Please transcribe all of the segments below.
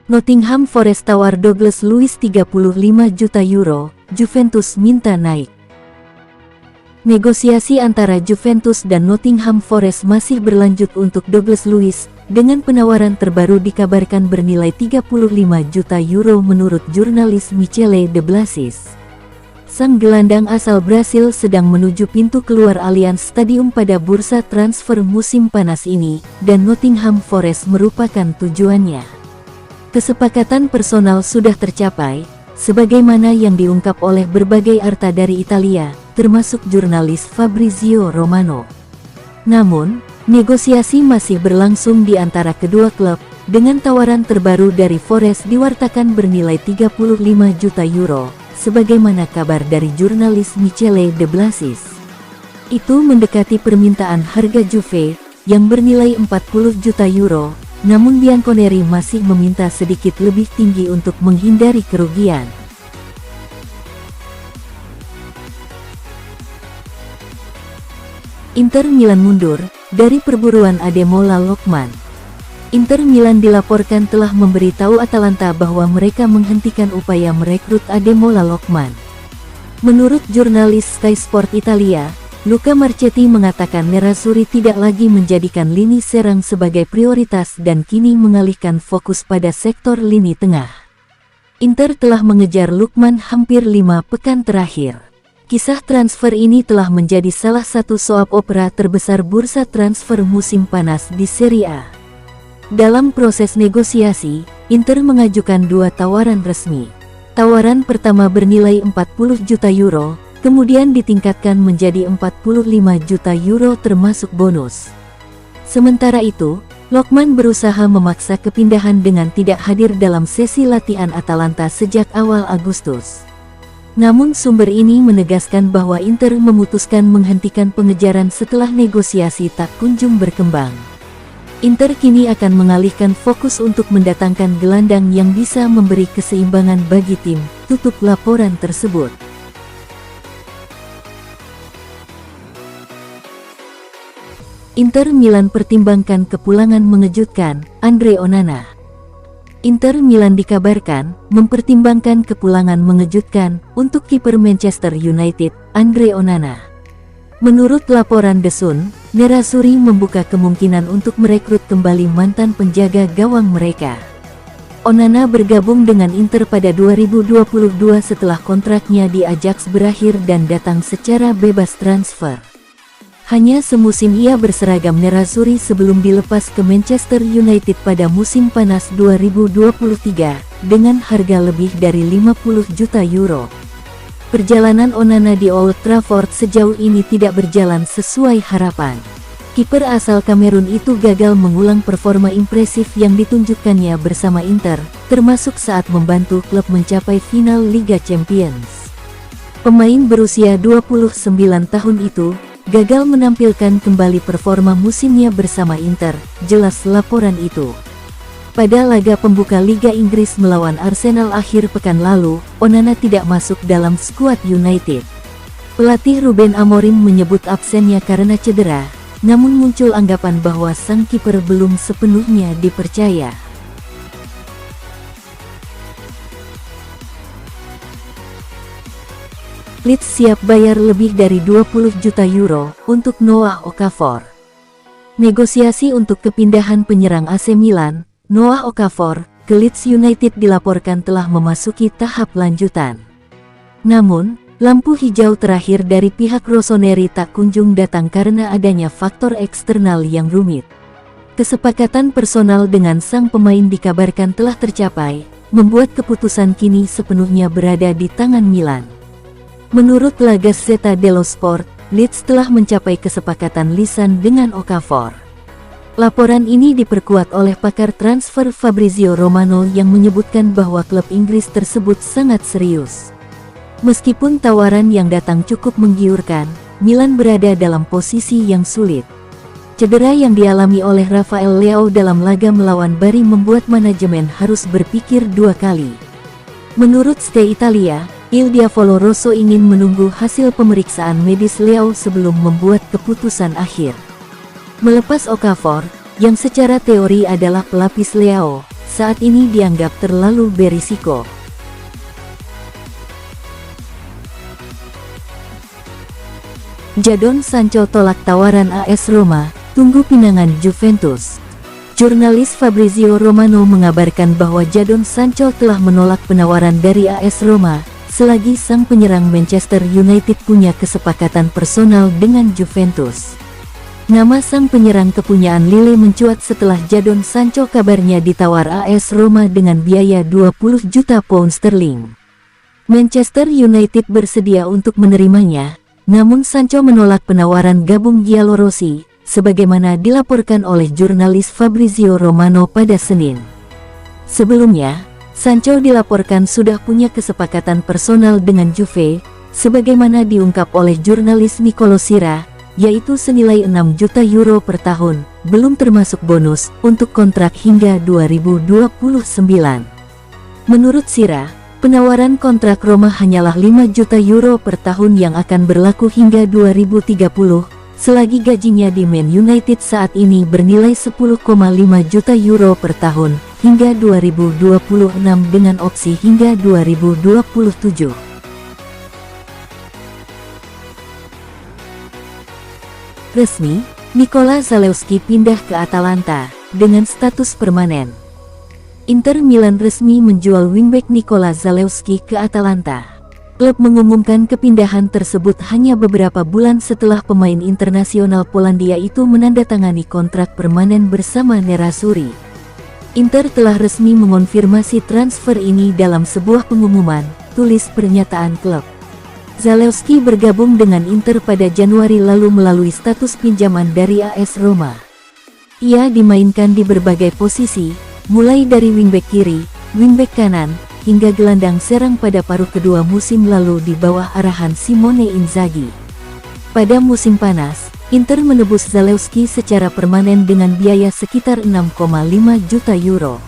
Nottingham Forest tawar Douglas Luiz 35 juta euro, Juventus minta naik. Negosiasi antara Juventus dan Nottingham Forest masih berlanjut untuk Douglas Luiz, dengan penawaran terbaru dikabarkan bernilai 35 juta euro menurut jurnalis Michele De Blasis. Sang gelandang asal Brasil sedang menuju pintu keluar Allianz Stadium pada bursa transfer musim panas ini, dan Nottingham Forest merupakan tujuannya. Kesepakatan personal sudah tercapai, sebagaimana yang diungkap oleh berbagai arta dari Italia, termasuk jurnalis Fabrizio Romano. Namun, negosiasi masih berlangsung di antara kedua klub, dengan tawaran terbaru dari Forest diwartakan bernilai 35 juta euro, sebagaimana kabar dari jurnalis Michele De Blasis. Itu mendekati permintaan harga Juve, yang bernilai 40 juta euro, namun Bianconeri masih meminta sedikit lebih tinggi untuk menghindari kerugian. Inter Milan mundur dari perburuan Ademola Lookman. Inter Milan dilaporkan telah memberitahu Atalanta bahwa mereka menghentikan upaya merekrut Ademola Lookman. Menurut jurnalis Sky Sport Italia, Luca Marchetti mengatakan Nerazzurri tidak lagi menjadikan lini serang sebagai prioritas dan kini mengalihkan fokus pada sektor lini tengah. Inter telah mengejar Lookman hampir 5 pekan terakhir. Kisah transfer ini telah menjadi salah satu soap opera terbesar bursa transfer musim panas di Serie A. Dalam proses negosiasi, Inter mengajukan 2 tawaran resmi. Tawaran pertama bernilai 40 juta euro, kemudian ditingkatkan menjadi 45 juta euro termasuk bonus. Sementara itu, Lookman berusaha memaksa kepindahan dengan tidak hadir dalam sesi latihan Atalanta sejak awal Agustus. Namun sumber ini menegaskan bahwa Inter memutuskan menghentikan pengejaran setelah negosiasi tak kunjung berkembang. Inter kini akan mengalihkan fokus untuk mendatangkan gelandang yang bisa memberi keseimbangan bagi tim, tutup laporan tersebut. Inter Milan pertimbangkan kepulangan mengejutkan Andre Onana. Inter Milan dikabarkan mempertimbangkan kepulangan mengejutkan untuk kiper Manchester United, Andre Onana. Menurut laporan The Sun, Nerazzurri membuka kemungkinan untuk merekrut kembali mantan penjaga gawang mereka. Onana bergabung dengan Inter pada 2022 setelah kontraknya di Ajax berakhir dan datang secara bebas transfer. Hanya semusim ia berseragam Nerazzurri sebelum dilepas ke Manchester United pada musim panas 2023, dengan harga lebih dari 50 juta euro. Perjalanan Onana di Old Trafford sejauh ini tidak berjalan sesuai harapan. Kiper asal Kamerun itu gagal mengulang performa impresif yang ditunjukkannya bersama Inter, termasuk saat membantu klub mencapai final Liga Champions. Pemain berusia 29 tahun itu gagal menampilkan kembali performa musimnya bersama Inter, jelas laporan itu. Pada laga pembuka Liga Inggris melawan Arsenal akhir pekan lalu, Onana tidak masuk dalam skuad United. Pelatih Ruben Amorim menyebut absennya karena cedera, namun muncul anggapan bahwa sang kiper belum sepenuhnya dipercaya. Leeds siap bayar lebih dari 20 juta euro untuk Noah Okafor. Negosiasi untuk kepindahan penyerang AC Milan, Noah Okafor, ke Leeds United dilaporkan telah memasuki tahap lanjutan. Namun, lampu hijau terakhir dari pihak Rossoneri tak kunjung datang karena adanya faktor eksternal yang rumit. Kesepakatan personal dengan sang pemain dikabarkan telah tercapai, membuat keputusan kini sepenuhnya berada di tangan Milan. Menurut La Gazzetta dello Sport, Leeds telah mencapai kesepakatan lisan dengan Okafor. Laporan ini diperkuat oleh pakar transfer Fabrizio Romano yang menyebutkan bahwa klub Inggris tersebut sangat serius. Meskipun tawaran yang datang cukup menggiurkan, Milan berada dalam posisi yang sulit. Cedera yang dialami oleh Rafael Leao dalam laga melawan Bari membuat manajemen harus berpikir 2 kali. Menurut Sky Italia, Il Diavolo Rosso ingin menunggu hasil pemeriksaan medis Leao sebelum membuat keputusan akhir. Melepas Okafor, yang secara teori adalah pelapis Leao, saat ini dianggap terlalu berisiko. Jadon Sancho tolak tawaran AS Roma, tunggu pinangan Juventus. Jurnalis Fabrizio Romano mengabarkan bahwa Jadon Sancho telah menolak penawaran dari AS Roma, selagi sang penyerang Manchester United punya kesepakatan personal dengan Juventus. Nama sang penyerang kepunyaan Lille mencuat setelah Jadon Sancho kabarnya ditawar AS Roma dengan biaya 20 juta pound sterling. Manchester United bersedia untuk menerimanya, namun Sancho menolak penawaran gabung Giallorossi, sebagaimana dilaporkan oleh jurnalis Fabrizio Romano pada Senin. Sebelumnya, Sancho dilaporkan sudah punya kesepakatan personal dengan Juve, sebagaimana diungkap oleh jurnalis Nicolo Sira, yaitu senilai 6 juta euro per tahun, belum termasuk bonus, untuk kontrak hingga 2029. Menurut Sira, penawaran kontrak Roma hanyalah 5 juta euro per tahun yang akan berlaku hingga 2030, selagi gajinya di Man United saat ini bernilai 10,5 juta euro per tahun, hingga 2026 dengan opsi hingga 2027. Resmi, Nikola Zalewski pindah ke Atalanta, dengan status permanen. Inter Milan resmi menjual wingback Nikola Zalewski ke Atalanta. Klub mengumumkan kepindahan tersebut hanya beberapa bulan setelah pemain internasional Polandia itu menandatangani kontrak permanen bersama Nerazzurri. Inter telah resmi mengonfirmasi transfer ini dalam sebuah pengumuman, tulis pernyataan klub. Zalewski bergabung dengan Inter pada Januari lalu melalui status pinjaman dari AS Roma. Ia dimainkan di berbagai posisi, mulai dari wingback kiri, wingback kanan, hingga gelandang serang pada paruh kedua musim lalu di bawah arahan Simone Inzaghi. Pada musim panas, Inter menebus Zalewski secara permanen dengan biaya sekitar 6,5 juta euro.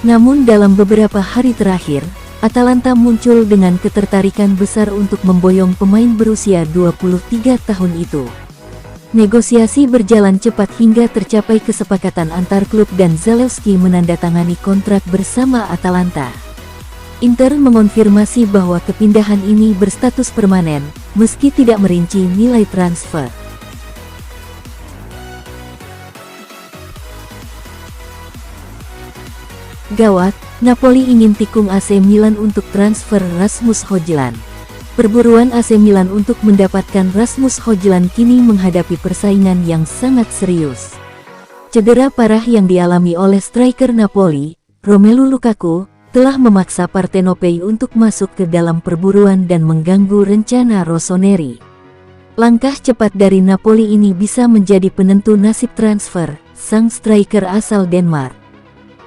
Namun dalam beberapa hari terakhir, Atalanta muncul dengan ketertarikan besar untuk memboyong pemain berusia 23 tahun itu. Negosiasi berjalan cepat hingga tercapai kesepakatan antar klub dan Zalewski menandatangani kontrak bersama Atalanta. Inter mengonfirmasi bahwa kepindahan ini berstatus permanen, meski tidak merinci nilai transfer. Gawat, Napoli ingin tikung AC Milan untuk transfer Rasmus Højlund. Perburuan AC Milan untuk mendapatkan Rasmus Højlund kini menghadapi persaingan yang sangat serius. Cedera parah yang dialami oleh striker Napoli, Romelu Lukaku, telah memaksa Partenopei untuk masuk ke dalam perburuan dan mengganggu rencana Rossoneri. Langkah cepat dari Napoli ini bisa menjadi penentu nasib transfer sang striker asal Denmark.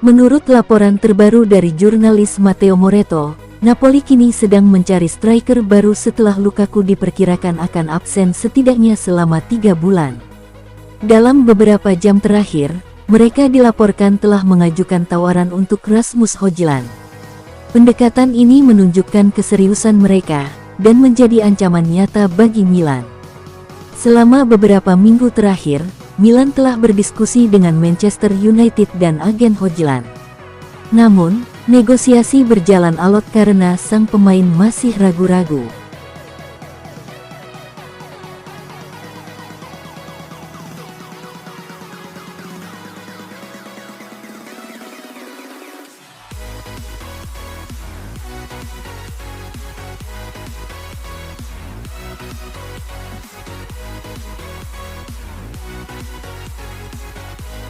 Menurut laporan terbaru dari jurnalis Matteo Moretto, Napoli kini sedang mencari striker baru setelah Lukaku diperkirakan akan absen setidaknya selama 3 bulan. Dalam beberapa jam terakhir, mereka dilaporkan telah mengajukan tawaran untuk Rasmus Højlund. Pendekatan ini menunjukkan keseriusan mereka, dan menjadi ancaman nyata bagi Milan. Selama beberapa minggu terakhir, Milan telah berdiskusi dengan Manchester United dan agen Højlund. Namun, negosiasi berjalan alot karena sang pemain masih ragu-ragu.